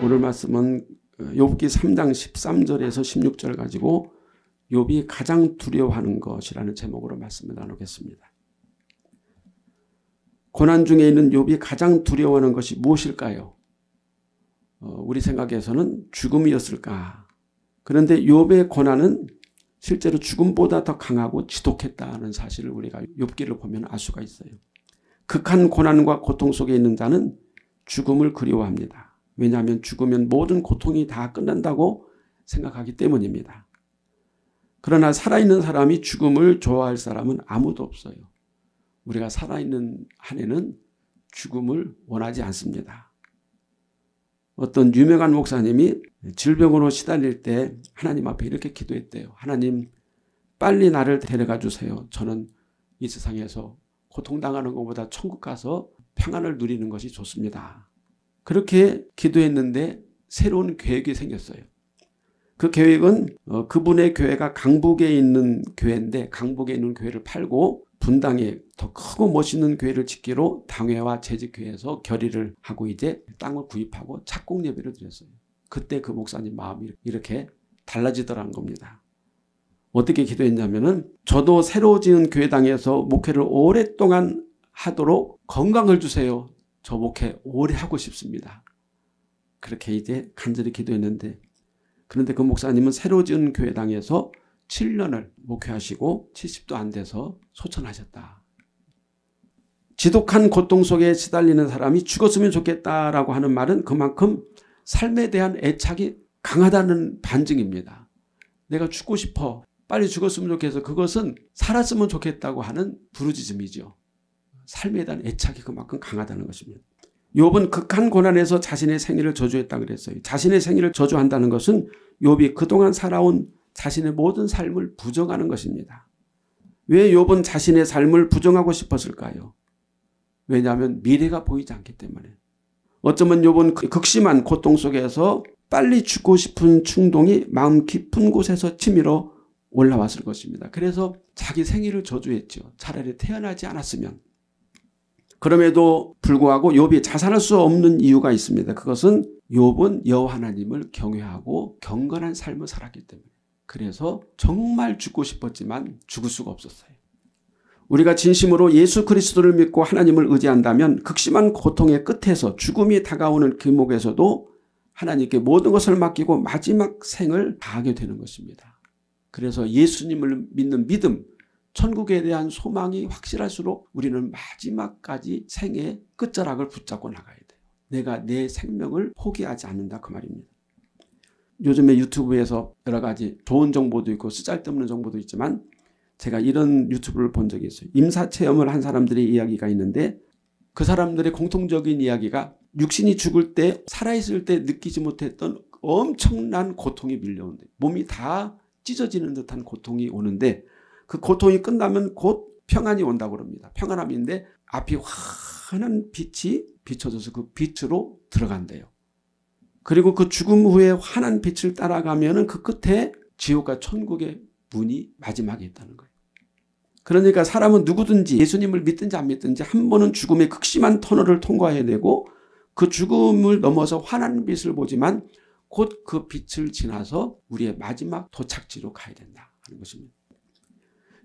오늘 말씀은 욥기 3장 13절에서 16절 가지고 욥이 가장 두려워하는 것이라는 제목으로 말씀을 나누겠습니다. 고난 중에 있는 욥이 가장 두려워하는 것이 무엇일까요? 우리 생각에서는 죽음이었을까? 그런데 욥의 고난은 실제로 죽음보다 더 강하고 지독했다는 사실을 우리가 욥기를 보면 알 수가 있어요. 극한 고난과 고통 속에 있는 자는 죽음을 그리워합니다. 왜냐하면 죽으면 모든 고통이 다 끝난다고 생각하기 때문입니다. 그러나 살아있는 사람이 죽음을 좋아할 사람은 아무도 없어요. 우리가 살아있는 한에는 죽음을 원하지 않습니다. 어떤 유명한 목사님이 질병으로 시달릴 때 하나님 앞에 이렇게 기도했대요. 하나님, 빨리 나를 데려가 주세요. 저는 이 세상에서 고통당하는 것보다 천국 가서 평안을 누리는 것이 좋습니다. 그렇게 기도했는데 새로운 계획이 생겼어요. 그 계획은 그분의 교회가 강북에 있는 교회인데 강북에 있는 교회를 팔고 분당에 더 크고 멋있는 교회를 짓기로 당회와 재직교회에서 결의를 하고 이제 땅을 구입하고 착공 예배를 드렸어요. 그때 그 목사님 마음이 이렇게 달라지더라는 겁니다. 어떻게 기도했냐면은 저도 새로 지은 교회당에서 목회를 오랫동안 하도록 건강을 주세요. 저 목회 오래 하고 싶습니다. 그렇게 이제 간절히 기도했는데 그런데 그 목사님은 새로 지은 교회당에서 7년을 목회하시고 70도 안 돼서 소천하셨다. 지독한 고통 속에 시달리는 사람이 죽었으면 좋겠다라고 하는 말은 그만큼 삶에 대한 애착이 강하다는 반증입니다. 내가 죽고 싶어. 빨리 죽었으면 좋겠어. 그것은 살았으면 좋겠다고 하는 부르짖음이죠. 삶에 대한 애착이 그만큼 강하다는 것입니다. 욥은 극한 고난에서 자신의 생애를 저주했다고 그랬어요. 자신의 생애를 저주한다는 것은 욥이 그동안 살아온 자신의 모든 삶을 부정하는 것입니다. 왜 욥은 자신의 삶을 부정하고 싶었을까요? 왜냐하면 미래가 보이지 않기 때문에. 어쩌면 욥은 극심한 고통 속에서 빨리 죽고 싶은 충동이 마음 깊은 곳에서 치밀어 올라왔을 것입니다. 그래서 자기 생애를 저주했죠. 차라리 태어나지 않았으면. 그럼에도 불구하고 욥이 자살할 수 없는 이유가 있습니다. 그것은 욥은 여호와 하나님을 경외하고 경건한 삶을 살았기 때문에. 그래서 정말 죽고 싶었지만 죽을 수가 없었어요. 우리가 진심으로 예수 그리스도를 믿고 하나님을 의지한다면 극심한 고통의 끝에서 죽음이 다가오는 길목에서도 하나님께 모든 것을 맡기고 마지막 생을 다하게 되는 것입니다. 그래서 예수님을 믿는 믿음, 천국에 대한 소망이 확실할수록 우리는 마지막까지 생의 끝자락을 붙잡고 나가야 돼요. 내가 내 생명을 포기하지 않는다 그 말입니다. 요즘에 유튜브에서 여러 가지 좋은 정보도 있고 쓰잘데없는 정보도 있지만 제가 이런 유튜브를 본 적이 있어요. 임사체험을 한 사람들의 이야기가 있는데 그 사람들의 공통적인 이야기가 육신이 죽을 때 살아있을 때 느끼지 못했던 엄청난 고통이 밀려오는데 몸이 다 찢어지는 듯한 고통이 오는데 그 고통이 끝나면 곧 평안이 온다고 합니다. 평안함인데 앞이 환한 빛이 비춰져서 그 빛으로 들어간대요. 그리고 그 죽음 후에 환한 빛을 따라가면 그 끝에 지옥과 천국의 문이 마지막에 있다는 거예요. 그러니까 사람은 누구든지 예수님을 믿든지 안 믿든지 한 번은 죽음의 극심한 터널을 통과해야 되고 그 죽음을 넘어서 환한 빛을 보지만 곧 그 빛을 지나서 우리의 마지막 도착지로 가야 된다 하는 것입니다.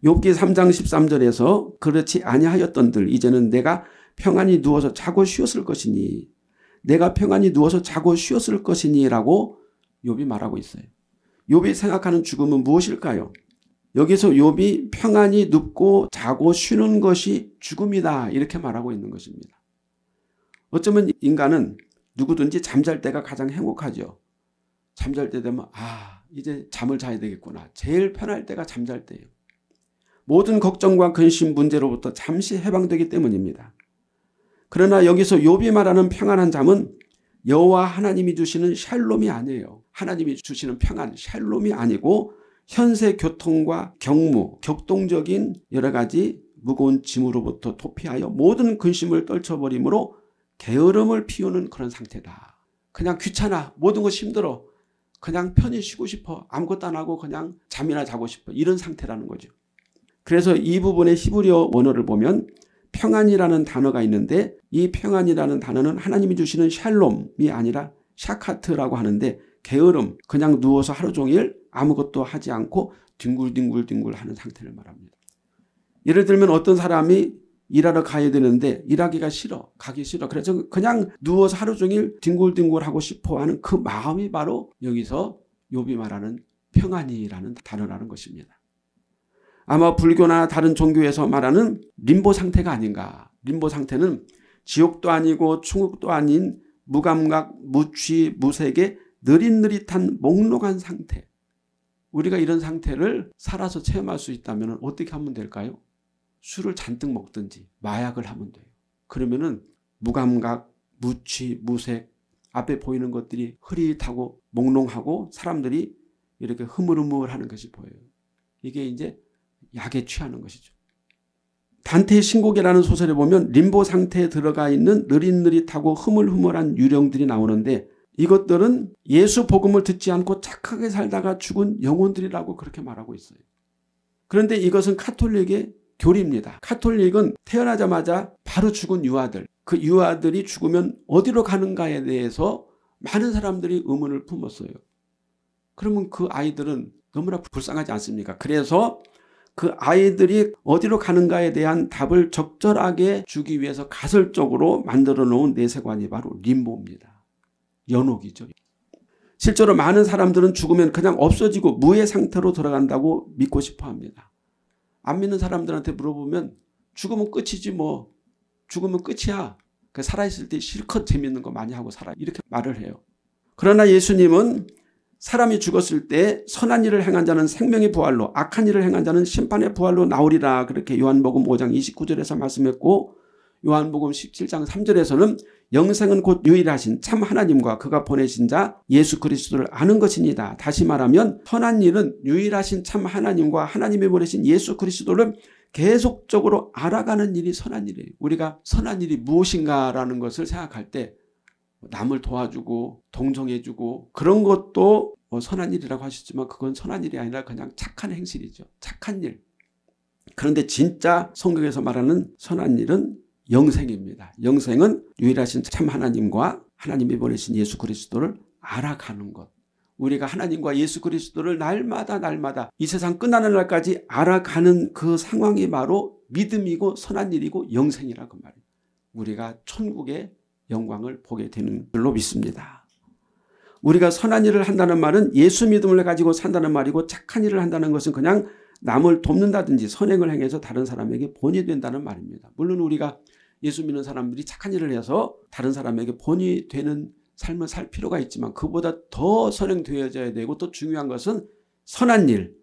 욥기 3장 13절에서 그렇지 아니하였던들 이제는 내가 평안히 누워서 자고 쉬었을 것이니 내가 평안히 누워서 자고 쉬었을 것이니 라고 욥이 말하고 있어요. 욥이 생각하는 죽음은 무엇일까요? 여기서 욥이 평안히 눕고 자고 쉬는 것이 죽음이다 이렇게 말하고 있는 것입니다. 어쩌면 인간은 누구든지 잠잘 때가 가장 행복하죠. 잠잘 때 되면 이제 잠을 자야 되겠구나. 제일 편할 때가 잠잘 때예요. 모든 걱정과 근심 문제로부터 잠시 해방되기 때문입니다. 그러나 여기서 욥이 말하는 평안한 잠은 여호와 하나님이 주시는 샬롬이 아니에요. 하나님이 주시는 평안, 샬롬이 아니고 현세 교통과 경무, 격동적인 여러 가지 무거운 짐으로부터 도피하여 모든 근심을 떨쳐버림으로 게으름을 피우는 그런 상태다. 그냥 귀찮아. 모든 것이 힘들어. 그냥 편히 쉬고 싶어. 아무것도 안 하고 그냥 잠이나 자고 싶어. 이런 상태라는 거죠. 그래서 이 부분의 히브리어 원어를 보면 평안이라는 단어가 있는데 이 평안이라는 단어는 하나님이 주시는 샬롬이 아니라 샤카트라고 하는데 게으름, 그냥 누워서 하루 종일 아무것도 하지 않고 뒹굴뒹굴 하는 상태를 말합니다. 예를 들면 어떤 사람이 일하러 가야 되는데 일하기가 싫어, 가기 싫어. 그래서 그냥 누워서 하루 종일 뒹굴뒹굴 하고 싶어 하는 그 마음이 바로 여기서 욥이 말하는 평안이라는 단어라는 것입니다. 아마 불교나 다른 종교에서 말하는 림보 상태가 아닌가. 림보 상태는 지옥도 아니고 천국도 아닌 무감각, 무취, 무색의 느릿느릿한 몽롱한 상태. 우리가 이런 상태를 살아서 체험할 수 있다면 어떻게 하면 될까요? 술을 잔뜩 먹든지 마약을 하면 돼요. 그러면은 무감각, 무취, 무색, 앞에 보이는 것들이 흐릿하고 몽롱하고 사람들이 이렇게 흐물흐물하는 것이 보여요. 이게 이제 약에 취하는 것이죠. 단테의 신곡이라는 소설에 보면 림보 상태에 들어가 있는 느릿느릿하고 흐물흐물한 유령들이 나오는데 이것들은 예수 복음을 듣지 않고 착하게 살다가 죽은 영혼들이라고 그렇게 말하고 있어요. 그런데 이것은 카톨릭의 교리입니다. 카톨릭은 태어나자마자 바로 죽은 유아들, 그 유아들이 죽으면 어디로 가는가에 대해서 많은 사람들이 의문을 품었어요. 그러면 그 아이들은 너무나 불쌍하지 않습니까? 그래서 그 아이들이 어디로 가는가에 대한 답을 적절하게 주기 위해서 가설적으로 만들어 놓은 내세관이 바로 림보입니다. 연옥이죠. 실제로 많은 사람들은 죽으면 그냥 없어지고 무의 상태로 들어간다고 믿고 싶어 합니다. 안 믿는 사람들한테 물어보면 죽으면 끝이지 뭐. 죽으면 끝이야. 살아있을 때 실컷 재밌는 거 많이 하고 살아. 이렇게 말을 해요. 그러나 예수님은 사람이 죽었을 때 선한 일을 행한 자는 생명의 부활로, 악한 일을 행한 자는 심판의 부활로 나오리라. 그렇게 요한복음 5장 29절에서 말씀했고, 요한복음 17장 3절에서는 영생은 곧 유일하신 참 하나님과 그가 보내신 자 예수 그리스도를 아는 것입니다. 다시 말하면 선한 일은 유일하신 참 하나님과 하나님이 보내신 예수 그리스도를 계속적으로 알아가는 일이 선한 일이에요. 우리가 선한 일이 무엇인가라는 것을 생각할 때 남을 도와주고 동정해주고 그런 것도 선한 일이라고 하셨지만 그건 선한 일이 아니라 그냥 착한 행실이죠. 착한 일. 그런데 진짜 성경에서 말하는 선한 일은 영생입니다. 영생은 유일하신 참 하나님과 하나님이 보내신 예수 그리스도를 알아가는 것. 우리가 하나님과 예수 그리스도를 날마다 이 세상 끝나는 날까지 알아가는 그 상황이 바로 믿음이고 선한 일이고 영생이라고 말이에요. 우리가 천국의 영광을 보게 되는 줄로 믿습니다. 우리가 선한 일을 한다는 말은 예수 믿음을 가지고 산다는 말이고 착한 일을 한다는 것은 그냥 남을 돕는다든지 선행을 행해서 다른 사람에게 본이 된다는 말입니다. 물론 우리가 예수 믿는 사람들이 착한 일을 해서 다른 사람에게 본이 되는 삶을 살 필요가 있지만 그보다 더 선행되어져야 되고 또 중요한 것은 선한 일,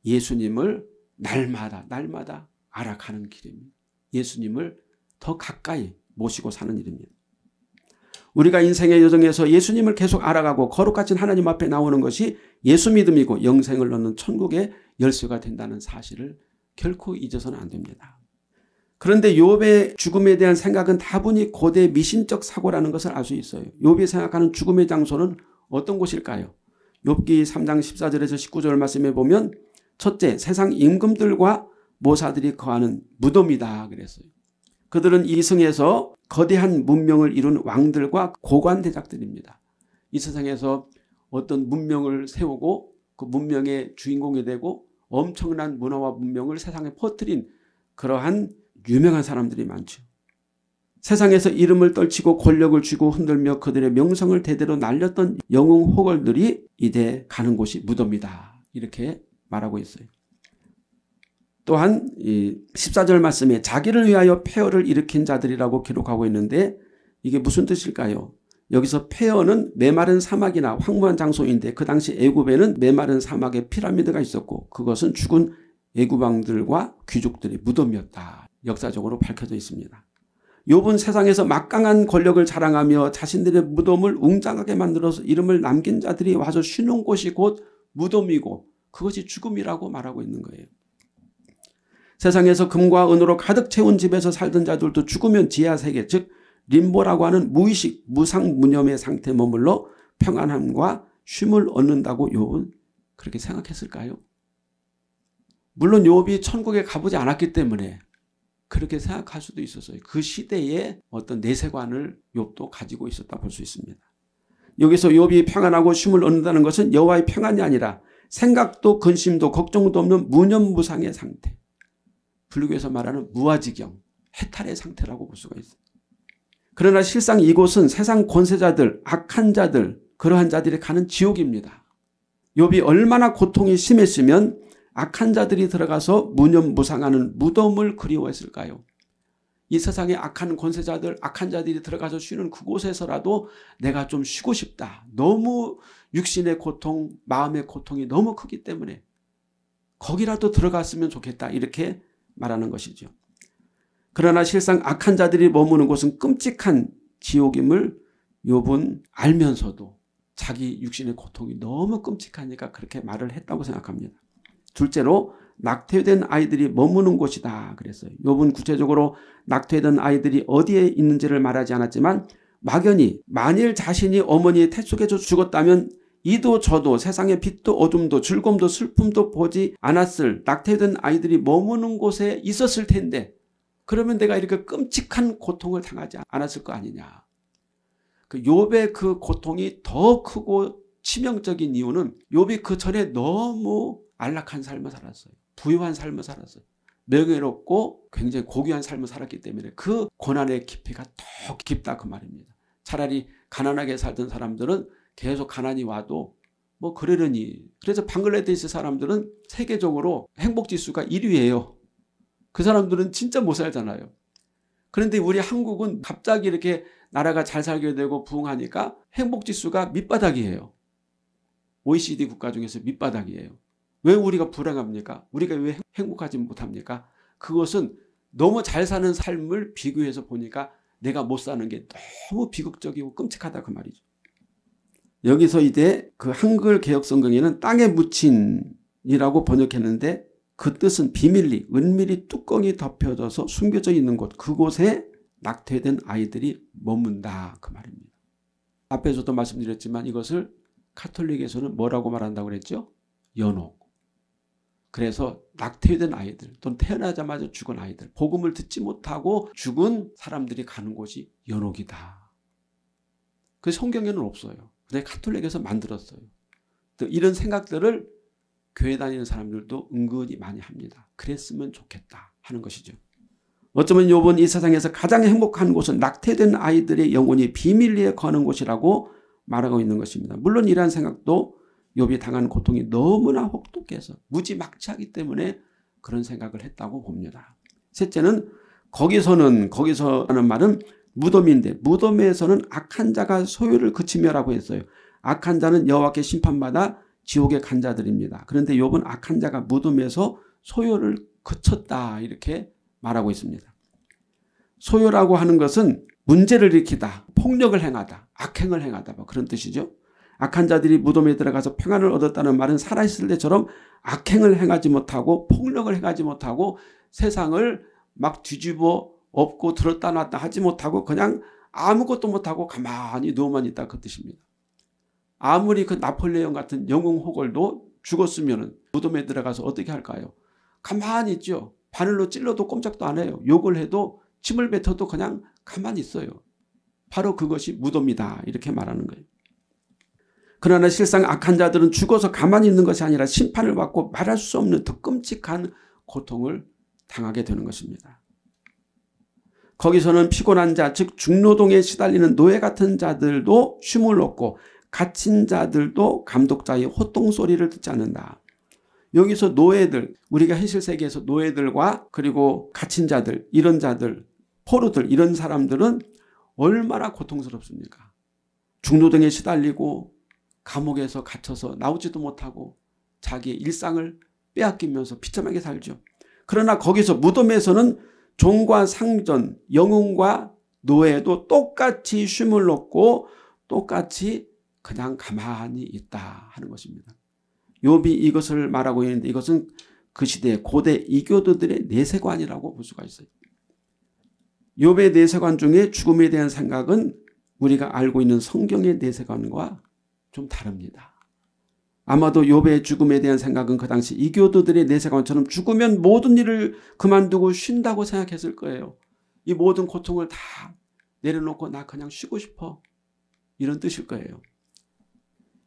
예수님을 날마다 알아가는 길입니다. 예수님을 더 가까이 모시고 사는 일입니다. 우리가 인생의 여정에서 예수님을 계속 알아가고 거룩하신 하나님 앞에 나오는 것이 예수 믿음이고 영생을 넣는 천국의 열쇠가 된다는 사실을 결코 잊어서는 안 됩니다. 그런데 욥의 죽음에 대한 생각은 다분히 고대 미신적 사고라는 것을 알 수 있어요. 욥이 생각하는 죽음의 장소는 어떤 곳일까요? 욥기 3장 14절에서 19절 말씀에 보면 첫째, 세상 임금들과 모사들이 거하는 무덤이다 그랬어요. 그들은 이승에서 거대한 문명을 이룬 왕들과 고관 대작들입니다. 이 세상에서 어떤 문명을 세우고 그 문명의 주인공이 되고 엄청난 문화와 문명을 세상에 퍼뜨린 그러한 유명한 사람들이 많죠. 세상에서 이름을 떨치고 권력을 쥐고 흔들며 그들의 명성을 대대로 날렸던 영웅 호걸들이 이제 가는 곳이 무덤이다. 이렇게 말하고 있어요. 또한 이 14절 말씀에 자기를 위하여 폐허를 일으킨 자들이라고 기록하고 있는데 이게 무슨 뜻일까요? 여기서 폐허는 메마른 사막이나 황무한 장소인데 그 당시 애굽에는 메마른 사막에 피라미드가 있었고 그것은 죽은 애굽 왕들과 귀족들의 무덤이었다. 역사적으로 밝혀져 있습니다. 욥은 세상에서 막강한 권력을 자랑하며 자신들의 무덤을 웅장하게 만들어서 이름을 남긴 자들이 와서 쉬는 곳이 곧 무덤이고 그것이 죽음이라고 말하고 있는 거예요. 세상에서 금과 은으로 가득 채운 집에서 살던 자들도 죽으면 지하세계 즉 림보라고 하는 무의식 무상무념의 상태에 머물러 평안함과 쉼을 얻는다고 욥은 그렇게 생각했을까요? 물론 욥이 천국에 가보지 않았기 때문에 그렇게 생각할 수도 있었어요. 그 시대에 어떤 내세관을 욥도 가지고 있었다 볼 수 있습니다. 여기서 욥이 평안하고 쉼을 얻는다는 것은 여호와의 평안이 아니라 생각도 근심도 걱정도 없는 무념무상의 상태. 불교에서 말하는 무아지경, 해탈의 상태라고 볼 수가 있어요. 그러나 실상 이곳은 세상 권세자들, 악한 자들, 그러한 자들이 가는 지옥입니다. 욥이 얼마나 고통이 심했으면 악한 자들이 들어가서 무념무상하는 무덤을 그리워했을까요? 이 세상에 악한 권세자들, 악한 자들이 들어가서 쉬는 그곳에서라도 내가 좀 쉬고 싶다. 너무 육신의 고통, 마음의 고통이 너무 크기 때문에 거기라도 들어갔으면 좋겠다. 이렇게 말하는 것이죠. 그러나 실상 악한 자들이 머무는 곳은 끔찍한 지옥임을 욥은 알면서도 자기 육신의 고통이 너무 끔찍하니까 그렇게 말을 했다고 생각합니다. 둘째로 낙태된 아이들이 머무는 곳이다 그랬어요. 욥은 구체적으로 낙태된 아이들이 어디에 있는지를 말하지 않았지만 막연히 만일 자신이 어머니의 태 속에서 죽었다면 이도 저도 세상의 빛도 어둠도 즐거움도 슬픔도 보지 않았을 낙태된 아이들이 머무는 곳에 있었을 텐데 그러면 내가 이렇게 끔찍한 고통을 당하지 않았을 거 아니냐. 그 욥의 그 고통이 더 크고 치명적인 이유는 욥이 그 전에 너무 안락한 삶을 살았어요. 부유한 삶을 살았어요. 명예롭고 굉장히 고귀한 삶을 살았기 때문에 그 고난의 깊이가 더 깊다 그 말입니다. 차라리 가난하게 살던 사람들은 계속 가난이 와도 뭐 그러려니. 그래서 방글라데시 사람들은 세계적으로 행복지수가 1위예요. 그 사람들은 진짜 못 살잖아요. 그런데 우리 한국은 갑자기 이렇게 나라가 잘 살게 되고 부흥하니까 행복지수가 밑바닥이에요. OECD 국가 중에서 밑바닥이에요. 왜 우리가 불행합니까? 우리가 왜 행복하지 못합니까? 그것은 너무 잘 사는 삶을 비교해서 보니까 내가 못 사는 게 너무 비극적이고 끔찍하다 그 말이죠. 여기서 이제 그 한글 개역 성경에는 땅에 묻힌이라고 번역했는데 그 뜻은 비밀리, 은밀히 뚜껑이 덮여져서 숨겨져 있는 곳, 그곳에 낙태된 아이들이 머문다 그 말입니다. 앞에서도 말씀드렸지만 이것을 카톨릭에서는 뭐라고 말한다고 그랬죠? 연옥. 그래서 낙태된 아이들 또는 태어나자마자 죽은 아이들, 복음을 듣지 못하고 죽은 사람들이 가는 곳이 연옥이다. 그 성경에는 없어요. 근데 카톨릭에서 만들었어요. 또 이런 생각들을 교회 다니는 사람들도 은근히 많이 합니다. 그랬으면 좋겠다 하는 것이죠. 어쩌면 욥은 이 세상에서 가장 행복한 곳은 낙태된 아이들의 영혼이 비밀리에 거하는 곳이라고 말하고 있는 것입니다. 물론 이러한 생각도 욥이 당한 고통이 너무나 혹독해서 무지막지하기 때문에 그런 생각을 했다고 봅니다. 셋째는 거기서라는 말은 무덤인데 무덤에서는 악한 자가 소유를 그치며라고 했어요. 악한 자는 여호와께 심판받아 지옥에 간 자들입니다. 그런데 욥은 악한 자가 무덤에서 소유를 그쳤다 이렇게 말하고 있습니다. 소유라고 하는 것은 문제를 일으키다, 폭력을 행하다, 악행을 행하다 뭐 그런 뜻이죠. 악한 자들이 무덤에 들어가서 평안을 얻었다는 말은 살아있을 때처럼 악행을 행하지 못하고 폭력을 행하지 못하고 세상을 막 뒤집어 엎고 들었다 놨다 하지 못하고 그냥 아무것도 못하고 가만히 누워만 있다 그 뜻입니다. 아무리 그 나폴레옹 같은 영웅 호걸도 죽었으면 무덤에 들어가서 어떻게 할까요? 가만히 있죠. 바늘로 찔러도 꼼짝도 안 해요. 욕을 해도 침을 뱉어도 그냥 가만히 있어요. 바로 그것이 무덤이다 이렇게 말하는 거예요. 그러나 실상 악한 자들은 죽어서 가만히 있는 것이 아니라 심판을 받고 말할 수 없는 더 끔찍한 고통을 당하게 되는 것입니다. 거기서는 피곤한 자, 즉 중노동에 시달리는 노예 같은 자들도 쉼을 얻고 갇힌 자들도 감독자의 호통소리를 듣지 않는다. 여기서 노예들, 우리가 현실 세계에서 노예들과 그리고 갇힌 자들, 이런 자들, 포로들 이런 사람들은 얼마나 고통스럽습니까? 중노동에 시달리고 감옥에서 갇혀서 나오지도 못하고 자기의 일상을 빼앗기면서 비참하게 살죠. 그러나 거기서 무덤에서는 종과 상전, 영웅과 노예도 똑같이 쉼을 얻고 똑같이 그냥 가만히 있다 하는 것입니다. 욥이 이것을 말하고 있는데 이것은 그 시대의 고대 이교도들의 내세관이라고 볼 수가 있어요. 욥의 내세관 중에 죽음에 대한 생각은 우리가 알고 있는 성경의 내세관과 좀 다릅니다. 아마도 욥의 죽음에 대한 생각은 그 당시 이교도들의 내세관처럼 죽으면 모든 일을 그만두고 쉰다고 생각했을 거예요. 이 모든 고통을 다 내려놓고 나 그냥 쉬고 싶어 이런 뜻일 거예요.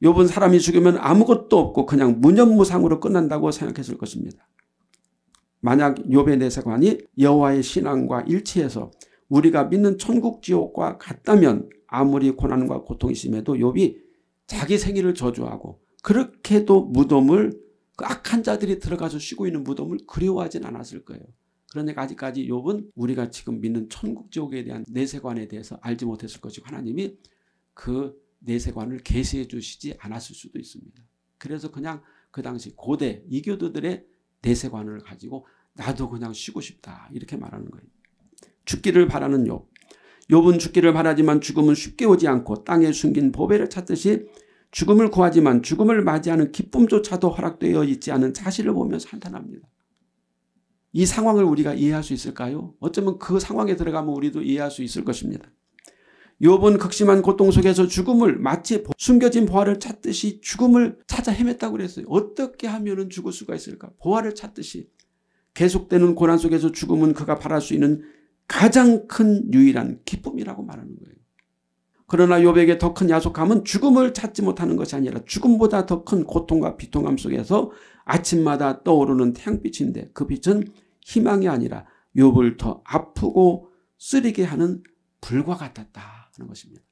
욥은 사람이 죽으면 아무것도 없고 그냥 무념무상으로 끝난다고 생각했을 것입니다. 만약 욥의 내세관이 여호와의 신앙과 일치해서 우리가 믿는 천국 지옥과 같다면 아무리 고난과 고통이 심해도 욥이 자기 생일을 저주하고 그렇게도 무덤을 그 악한 자들이 들어가서 쉬고 있는 무덤을 그리워하진 않았을 거예요. 그러니까 아직까지 욥은 우리가 지금 믿는 천국 지옥에 대한 내세관에 대해서 알지 못했을 것이고 하나님이 그 내세관을 계시해 주시지 않았을 수도 있습니다. 그래서 그냥 그 당시 고대 이교도들의 내세관을 가지고 나도 그냥 쉬고 싶다 이렇게 말하는 거예요. 죽기를 바라는 욥. 욥은 죽기를 바라지만 죽음은 쉽게 오지 않고 땅에 숨긴 보배를 찾듯이 죽음을 구하지만 죽음을 맞이하는 기쁨조차도 허락되어 있지 않은 자신을 보면서 한탄합니다. 이 상황을 우리가 이해할 수 있을까요? 어쩌면 그 상황에 들어가면 우리도 이해할 수 있을 것입니다. 욥은 극심한 고통 속에서 죽음을 마치 숨겨진 보화를 찾듯이 죽음을 찾아 헤맸다고 그랬어요. 어떻게 하면 죽을 수가 있을까? 보화를 찾듯이. 계속되는 고난 속에서 죽음은 그가 바랄 수 있는 가장 큰 유일한 기쁨이라고 말하는 거예요. 그러나 욥에게 더 큰 야속함은 죽음을 찾지 못하는 것이 아니라 죽음보다 더 큰 고통과 비통함 속에서 아침마다 떠오르는 태양빛인데 그 빛은 희망이 아니라 욥을 더 아프고 쓰리게 하는 불과 같았다 하는 것입니다.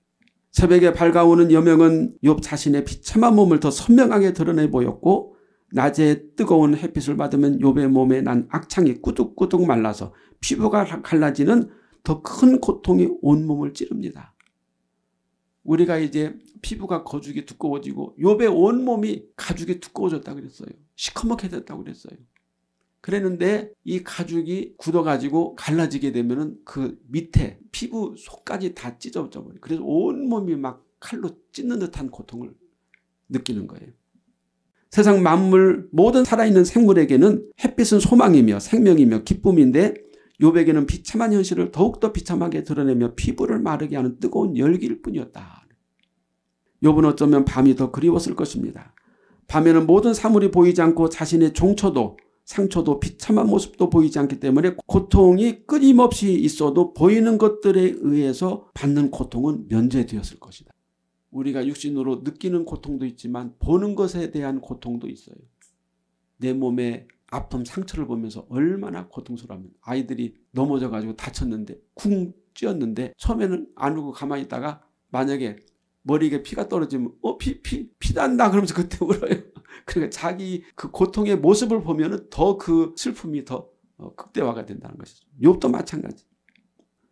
새벽에 밝아오는 여명은 욥 자신의 비참한 몸을 더 선명하게 드러내 보였고 낮에 뜨거운 햇빛을 받으면 욥의 몸에 난 악창이 꾸덕꾸덕 말라서 피부가 갈라지는 더 큰 고통이 온몸을 찌릅니다. 우리가 이제 피부가 거죽이 두꺼워지고 욥의 온몸이 가죽이 두꺼워졌다고 그랬어요. 시커멓게 됐다고 그랬어요. 그랬는데 이 가죽이 굳어가지고 갈라지게 되면은 그 밑에 피부 속까지 다 찢어져 버려요. 그래서 온몸이 막 칼로 찢는 듯한 고통을 느끼는 거예요. 세상 만물 모든 살아있는 생물에게는 햇빛은 소망이며 생명이며 기쁨인데 욥에게는 비참한 현실을 더욱더 비참하게 드러내며 피부를 마르게 하는 뜨거운 열기일 뿐이었다. 욥은 어쩌면 밤이 더 그리웠을 것입니다. 밤에는 모든 사물이 보이지 않고 자신의 종초도 상처도 비참한 모습도 보이지 않기 때문에 고통이 끊임없이 있어도 보이는 것들에 의해서 받는 고통은 면제되었을 것이다. 우리가 육신으로 느끼는 고통도 있지만 보는 것에 대한 고통도 있어요. 내 몸에 아픔 상처를 보면서 얼마나 고통스러우면 아이들이 넘어져가지고 다쳤는데 쿵 찧었는데 처음에는 안 울고 가만히 있다가 만약에 머리에 피가 떨어지면 피 난다 그러면서 그때 울어요. 그러니까 자기 그 고통의 모습을 보면은 더 그 슬픔이 더 극대화가 된다는 것이죠. 욥도 마찬가지.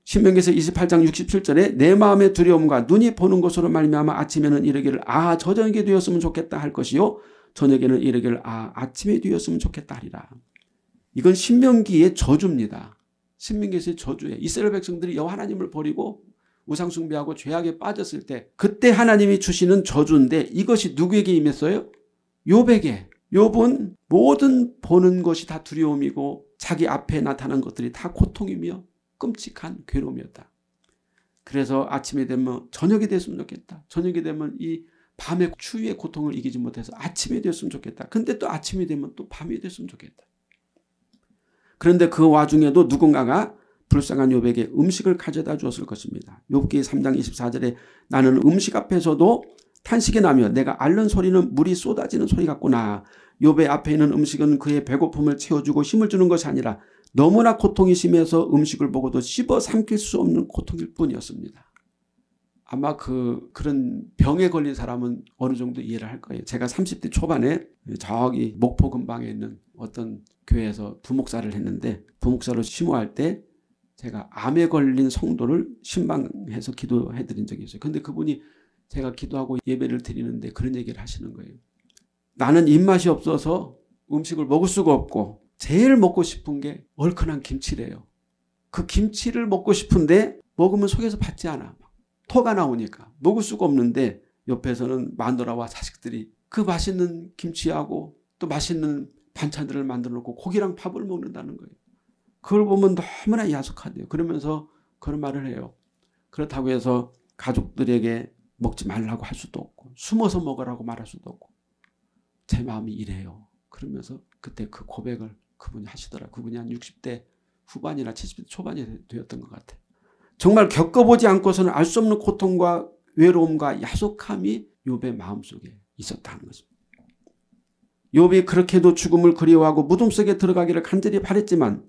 신명기서 28장 67절에 내 마음의 두려움과 눈이 보는 것으로 말미암아 아침에는 이르기를 아 저녁이 되었으면 좋겠다 할 것이요 저녁에는 이르기를 아 아침이 되었으면 좋겠다 하리라. 이건 신명기의 저주입니다. 신명기에서의 저주예요. 이스라엘 백성들이 여호와 하나님을 버리고 우상 숭배하고 죄악에 빠졌을 때 그때 하나님이 주시는 저주인데 이것이 누구에게 임했어요? 욥에게. 욥은 모든 보는 것이 다 두려움이고 자기 앞에 나타난 것들이 다 고통이며 끔찍한 괴로움이었다. 그래서 아침이 되면 저녁이 됐으면 좋겠다. 저녁이 되면 이 밤의 추위의 고통을 이기지 못해서 아침이 됐으면 좋겠다. 근데 또 아침이 되면 또 밤이 됐으면 좋겠다. 그런데 그 와중에도 누군가가 불쌍한 욥에게 음식을 가져다 주었을 것입니다. 욥기 3장 24절에 나는 음식 앞에서도 탄식이 나며 내가 앓는 소리는 물이 쏟아지는 소리 같구나. 욥의 앞에 있는 음식은 그의 배고픔을 채워주고 힘을 주는 것이 아니라 너무나 고통이 심해서 음식을 보고도 씹어 삼킬 수 없는 고통일 뿐이었습니다. 아마 그런 병에 걸린 사람은 어느 정도 이해를 할 거예요. 제가 30대 초반에 저기 목포 근방에 있는 어떤 교회에서 부목사를 했는데 부목사로 심호할 때 제가 암에 걸린 성도를 신방해서 기도해 드린 적이 있어요. 그런데 그분이 제가 기도하고 예배를 드리는데 그런 얘기를 하시는 거예요. 나는 입맛이 없어서 음식을 먹을 수가 없고 제일 먹고 싶은 게 얼큰한 김치래요. 그 김치를 먹고 싶은데 먹으면 속에서 받지 않아. 토가 나오니까 먹을 수가 없는데 옆에서는 마누라와 자식들이 그 맛있는 김치하고 또 맛있는 반찬들을 만들어 놓고 고기랑 밥을 먹는다는 거예요. 그걸 보면 너무나 야속하대요. 그러면서 그런 말을 해요. 그렇다고 해서 가족들에게 먹지 말라고 할 수도 없고 숨어서 먹으라고 말할 수도 없고 제 마음이 이래요. 그러면서 그때 그 고백을 그분이 하시더라고요. 그분이 한 60대 후반이나 70대 초반이 되었던 것 같아요. 정말 겪어보지 않고서는 알 수 없는 고통과 외로움과 야속함이 욥의 마음속에 있었다는 것입니다. 욥이 그렇게도 죽음을 그리워하고 무덤 속에 들어가기를 간절히 바랬지만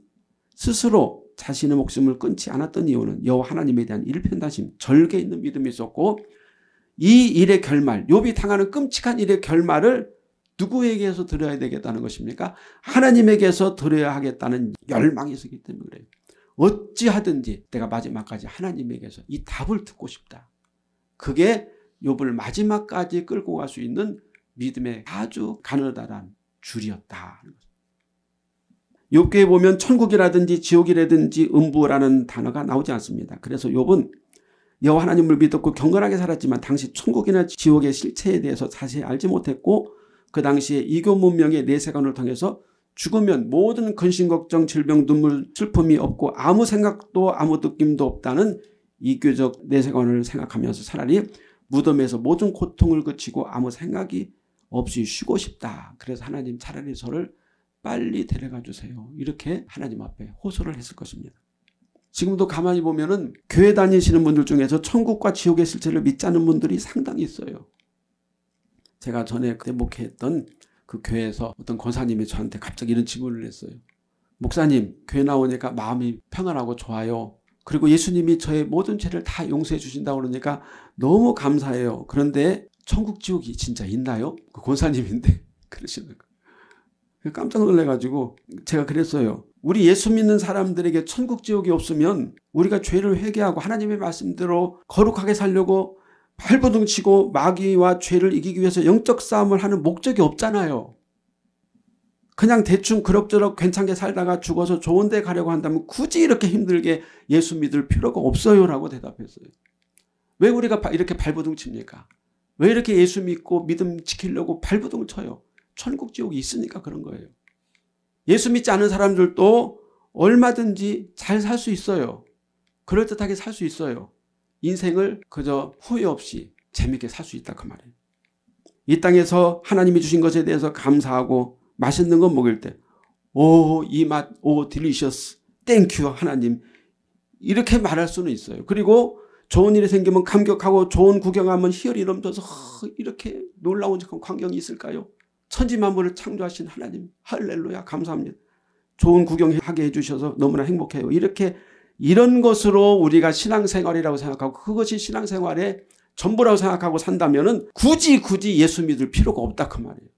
스스로 자신의 목숨을 끊지 않았던 이유는 여호와 하나님에 대한 일편단심, 절개 있는 믿음이 있었고 이 일의 결말, 욥이 당하는 끔찍한 일의 결말을 누구에게서 들어야 되겠다는 것입니까? 하나님에게서 들어야 하겠다는 열망이 있었기 때문에 그래요. 어찌하든지 내가 마지막까지 하나님에게서 이 답을 듣고 싶다. 그게 욥을 마지막까지 끌고 갈 수 있는 믿음의 아주 가느다란 줄이었다. 욥기에 보면 천국이라든지 지옥이라든지 음부라는 단어가 나오지 않습니다. 그래서 욥은 여호와 하나님을 믿었고 경건하게 살았지만 당시 천국이나 지옥의 실체에 대해서 자세히 알지 못했고 그 당시에 이교 문명의 내세관을 통해서 죽으면 모든 근심 걱정 질병 눈물 슬픔이 없고 아무 생각도 아무 느낌도 없다는 이교적 내세관을 생각하면서 차라리 무덤에서 모든 고통을 그치고 아무 생각이 없이 쉬고 싶다. 그래서 하나님 차라리 저를 빨리 데려가 주세요. 이렇게 하나님 앞에 호소를 했을 것입니다. 지금도 가만히 보면은 교회 다니시는 분들 중에서 천국과 지옥의 실체를 믿지 않는 분들이 상당히 있어요. 제가 전에 그때 목회했던 그 교회에서 어떤 권사님이 저한테 갑자기 이런 질문을 했어요. 목사님, 교회 나오니까 마음이 평안하고 좋아요. 그리고 예수님이 저의 모든 죄를 다 용서해 주신다고 그러니까 너무 감사해요. 그런데 천국 지옥이 진짜 있나요? 그 권사님인데 그러시는 거예요. 깜짝 놀라가지고 제가 그랬어요. 우리 예수 믿는 사람들에게 천국 지옥이 없으면 우리가 죄를 회개하고 하나님의 말씀대로 거룩하게 살려고 발버둥 치고 마귀와 죄를 이기기 위해서 영적 싸움을 하는 목적이 없잖아요. 그냥 대충 그럭저럭 괜찮게 살다가 죽어서 좋은 데 가려고 한다면 굳이 이렇게 힘들게 예수 믿을 필요가 없어요 라고 대답했어요. 왜 우리가 이렇게 발버둥 칩니까? 왜 이렇게 예수 믿고 믿음 지키려고 발버둥을 쳐요? 천국 지옥이 있으니까 그런 거예요. 예수 믿지 않은 사람들도 얼마든지 잘 살 수 있어요. 그럴듯하게 살 수 있어요. 인생을 그저 후회 없이 재밌게 살 수 있다 그 말이에요. 이 땅에서 하나님이 주신 것에 대해서 감사하고 맛있는 거 먹을 때 오 이 맛, 오 딜리셔스, 땡큐 하나님 이렇게 말할 수는 있어요. 그리고 좋은 일이 생기면 감격하고 좋은 구경하면 희열이 넘쳐서 이렇게 놀라운 광경이 있을까요? 천지만물을 창조하신 하나님 할렐루야 감사합니다. 좋은 구경하게 해주셔서 너무나 행복해요. 이렇게 이런 것으로 우리가 신앙생활이라고 생각하고 그것이 신앙생활의 전부라고 생각하고 산다면 굳이 예수 믿을 필요가 없다 그 말이에요.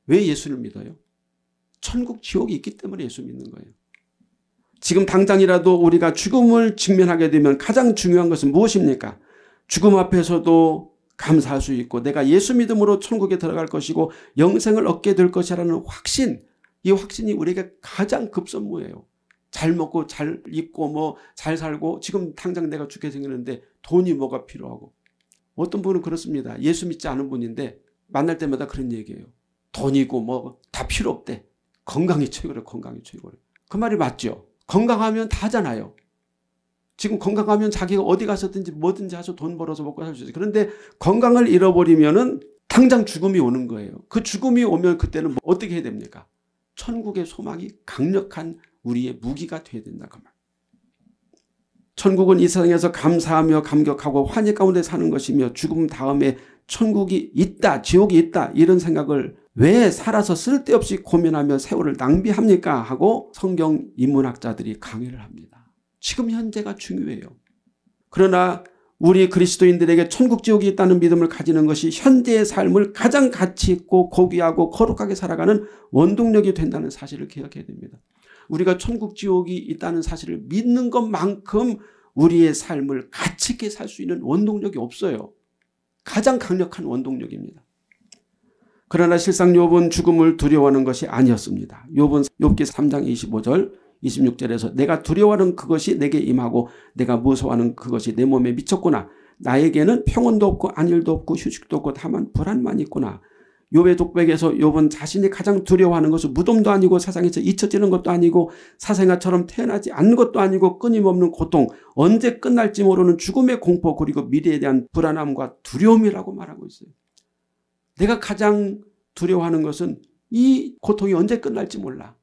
왜 예수를 믿어요? 천국 지옥이 있기 때문에 예수 믿는 거예요. 지금 당장이라도 우리가 죽음을 직면하게 되면 가장 중요한 것은 무엇입니까? 죽음 앞에서도 감사할 수 있고 내가 예수 믿음으로 천국에 들어갈 것이고 영생을 얻게 될 것이라는 확신, 이 확신이 우리에게 가장 급선무예요. 잘 먹고 잘 입고 뭐 잘 살고 지금 당장 내가 죽게 생겼는데 돈이 뭐가 필요하고 어떤 분은 그렇습니다. 예수 믿지 않은 분인데 만날 때마다 그런 얘기예요. 돈이고 뭐 다 필요 없대. 건강이 최고래. 건강이 최고래. 그 말이 맞죠. 건강하면 다 하잖아요. 지금 건강하면 자기가 어디 가서든지 뭐든지 해서 돈 벌어서 먹고 살 수 있어요. 그런데 건강을 잃어버리면은 당장 죽음이 오는 거예요. 그 죽음이 오면 그때는 어떻게 해야 됩니까? 천국의 소망이 강력한 우리의 무기가 되어야 된다 그 말. 천국은 이 세상에서 감사하며 감격하고 환희 가운데 사는 것이며 죽음 다음에 천국이 있다, 지옥이 있다 이런 생각을 왜 살아서 쓸데없이 고민하며 세월을 낭비합니까? 하고 성경 인문학자들이 강의를 합니다. 지금 현재가 중요해요. 그러나 우리 그리스도인들에게 천국 지옥이 있다는 믿음을 가지는 것이 현재의 삶을 가장 가치 있고 고귀하고 거룩하게 살아가는 원동력이 된다는 사실을 기억해야 됩니다. 우리가 천국 지옥이 있다는 사실을 믿는 것만큼 우리의 삶을 가치 있게 살 수 있는 원동력이 없어요. 가장 강력한 원동력입니다. 그러나 실상 욥은 죽음을 두려워하는 것이 아니었습니다. 욥은 욥기 3장 25절 26절에서 내가 두려워하는 그것이 내게 임하고 내가 무서워하는 그것이 내 몸에 미쳤구나. 나에게는 평온도 없고 안일도 없고 휴식도 없고 다만 불안만 있구나. 욥의 독백에서 욥은 자신이 가장 두려워하는 것은 무덤도 아니고 세상에서 잊혀지는 것도 아니고 사생아처럼 태어나지 않는 것도 아니고 끊임없는 고통, 언제 끝날지 모르는 죽음의 공포 그리고 미래에 대한 불안함과 두려움이라고 말하고 있어요. 내가 가장 두려워하는 것은 이 고통이 언제 끝날지 몰라.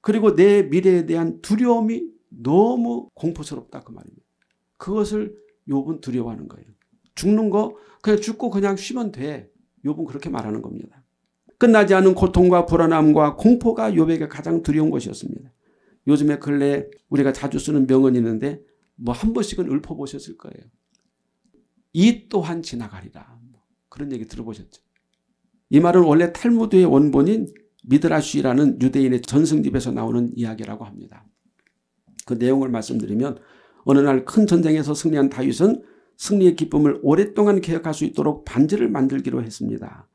그리고 내 미래에 대한 두려움이 너무 공포스럽다 그 말입니다. 그것을 욥은 두려워하는 거예요. 죽는 거 그냥 죽고 그냥 쉬면 돼. 욥은 그렇게 말하는 겁니다. 끝나지 않은 고통과 불안함과 공포가 욥에게 가장 두려운 것이었습니다. 요즘에 근래 우리가 자주 쓰는 명언이 있는데 뭐 한 번씩은 읊어보셨을 거예요. 이 또한 지나가리라. 그런 얘기 들어보셨죠? 이 말은 원래 탈무드의 원본인 미드라쉬라는 유대인의 전승집에서 나오는 이야기라고 합니다. 그 내용을 말씀드리면 어느 날 큰 전쟁에서 승리한 다윗은 승리의 기쁨을 오랫동안 기억할 수 있도록 반지를 만들기로 했습니다.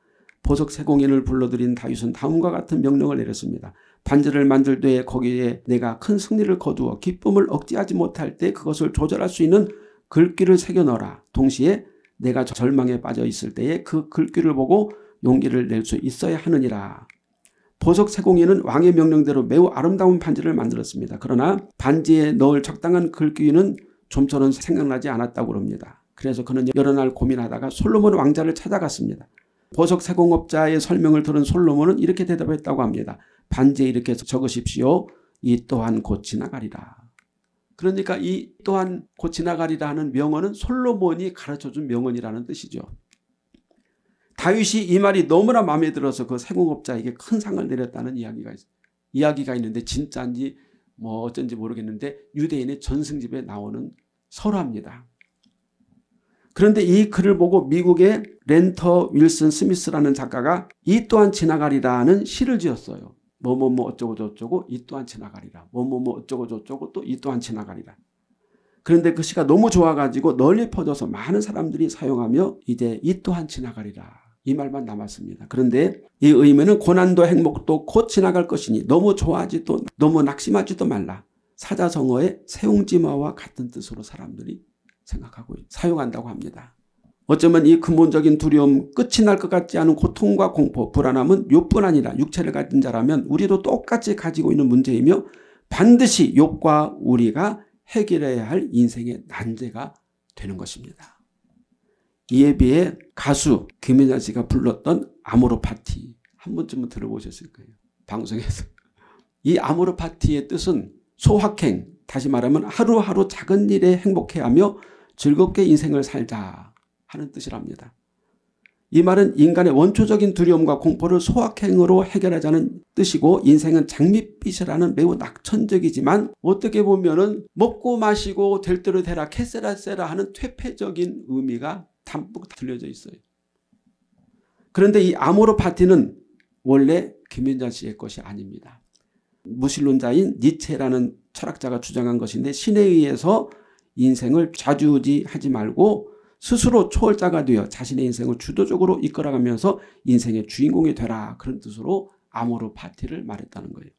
보석 세공인을 불러들인 다윗은 다음과 같은 명령을 내렸습니다. 반지를 만들 때에 거기에 내가 큰 승리를 거두어 기쁨을 억제하지 못할 때 그것을 조절할 수 있는 글귀를 새겨 넣어라. 동시에 내가 절망에 빠져 있을 때에 그 글귀를 보고 용기를 낼 수 있어야 하느니라. 보석 세공인은 왕의 명령대로 매우 아름다운 반지를 만들었습니다. 그러나 반지에 넣을 적당한 글귀는 좀처럼 생각나지 않았다고 합니다. 그래서 그는 여러 날 고민하다가 솔로몬 왕자를 찾아갔습니다. 보석 세공업자의 설명을 들은 솔로몬은 이렇게 대답했다고 합니다. 반지에 이렇게 적으십시오. 이 또한 곧 지나가리라. 그러니까 이 또한 곧 지나가리라 하는 명언은 솔로몬이 가르쳐준 명언이라는 뜻이죠. 다윗이 이 말이 너무나 마음에 들어서 그 세공업자에게 큰 상을 내렸다는 이야기가 있는데 진짜인지 뭐 어쩐지 모르겠는데 유대인의 전승집에 나오는 설화입니다. 그런데 이 글을 보고 미국의 렌터 윌슨 스미스라는 작가가 이 또한 지나가리라는 시를 지었어요. 뭐뭐뭐 어쩌고 저쩌고 이 또한 지나가리라. 뭐뭐뭐 어쩌고 저쩌고 또 이 또한 지나가리라. 그런데 그 시가 너무 좋아가지고 널리 퍼져서 많은 사람들이 사용하며 이제 이 또한 지나가리라. 이 말만 남았습니다. 그런데 이 의미는 고난도 행복도 곧 지나갈 것이니 너무 좋아하지도 너무 낙심하지도 말라. 사자성어의 세웅지마와 같은 뜻으로 사람들이 생각하고 사용한다고 합니다. 어쩌면 이 근본적인 두려움, 끝이 날 것 같지 않은 고통과 공포, 불안함은 욥뿐 아니라 육체를 가진 자라면 우리도 똑같이 가지고 있는 문제이며 반드시 욥과 우리가 해결해야 할 인생의 난제가 되는 것입니다. 이에 비해 가수 김연아 씨가 불렀던 아모르 파티 한 번쯤은 들어보셨을 거예요. 방송에서. 이 아모르 파티의 뜻은 소확행, 다시 말하면 하루하루 작은 일에 행복해하며 즐겁게 인생을 살자 하는 뜻이랍니다. 이 말은 인간의 원초적인 두려움과 공포를 소확행으로 해결하자는 뜻이고 인생은 장밋빛이라는 매우 낙천적이지만 어떻게 보면은 먹고 마시고 될 대로 되라 캐세라 세라 하는 퇴폐적인 의미가 담뿍 들려져 있어요. 그런데 이 아모르 파티는 원래 김연자 씨의 것이 아닙니다. 무신론자인 니체라는 철학자가 주장한 것인데 신에 의해서 인생을 좌지우지하지 말고 스스로 초월자가 되어 자신의 인생을 주도적으로 이끌어가면서 인생의 주인공이 되라. 그런 뜻으로 아모르 파티를 말했다는 거예요.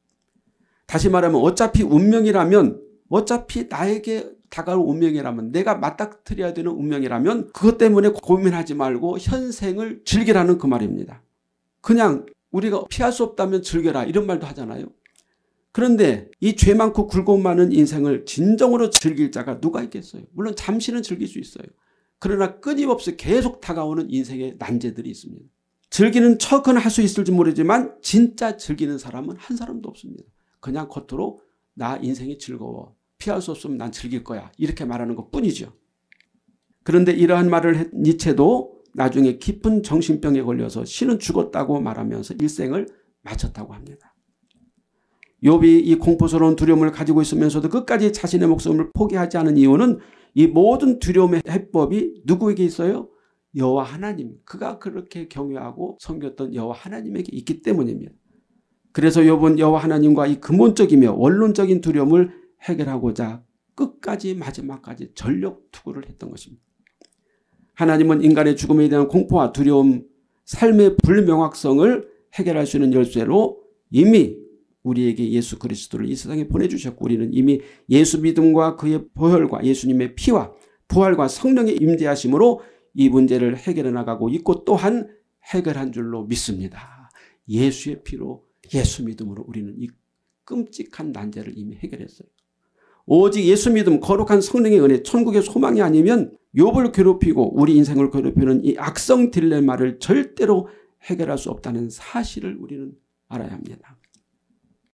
다시 말하면 어차피 운명이라면 어차피 나에게 다가올 운명이라면 내가 맞닥뜨려야 되는 운명이라면 그것 때문에 고민하지 말고 현생을 즐기라는 그 말입니다. 그냥 우리가 피할 수 없다면 즐겨라 이런 말도 하잖아요. 그런데 이 죄 많고 굴곡 많은 인생을 진정으로 즐길 자가 누가 있겠어요. 물론 잠시는 즐길 수 있어요. 그러나 끊임없이 계속 다가오는 인생의 난제들이 있습니다. 즐기는 척은 할 수 있을지 모르지만 진짜 즐기는 사람은 한 사람도 없습니다. 그냥 겉으로 나 인생이 즐거워. 피할 수 없으면 난 즐길 거야. 이렇게 말하는 것뿐이죠. 그런데 이러한 말을 한 니체도 나중에 깊은 정신병에 걸려서 신은 죽었다고 말하면서 일생을 마쳤다고 합니다. 욥이 이 공포스러운 두려움을 가지고 있으면서도 끝까지 자신의 목숨을 포기하지 않은 이유는 이 모든 두려움의 해법이 누구에게 있어요? 여호와 하나님. 그가 그렇게 경외하고 섬겼던 여호와 하나님에게 있기 때문입니다. 그래서 욥은 여호와 하나님과 이 근본적이며 원론적인 두려움을 해결하고자 끝까지 마지막까지 전력 투구를 했던 것입니다. 하나님은 인간의 죽음에 대한 공포와 두려움, 삶의 불명확성을 해결할 수 있는 열쇠로 이미 우리에게 예수 그리스도를 이 세상에 보내주셨고 우리는 이미 예수 믿음과 그의 보혈과 예수님의 피와 부활과 성령의 임재하심으로 이 문제를 해결해 나가고 있고 또한 해결한 줄로 믿습니다. 예수의 피로 예수 믿음으로 우리는 이 끔찍한 난제를 이미 해결했어요. 오직 예수 믿음 거룩한 성령의 은혜 천국의 소망이 아니면 욥을 괴롭히고 우리 인생을 괴롭히는 이 악성 딜레마를 절대로 해결할 수 없다는 사실을 우리는 알아야 합니다.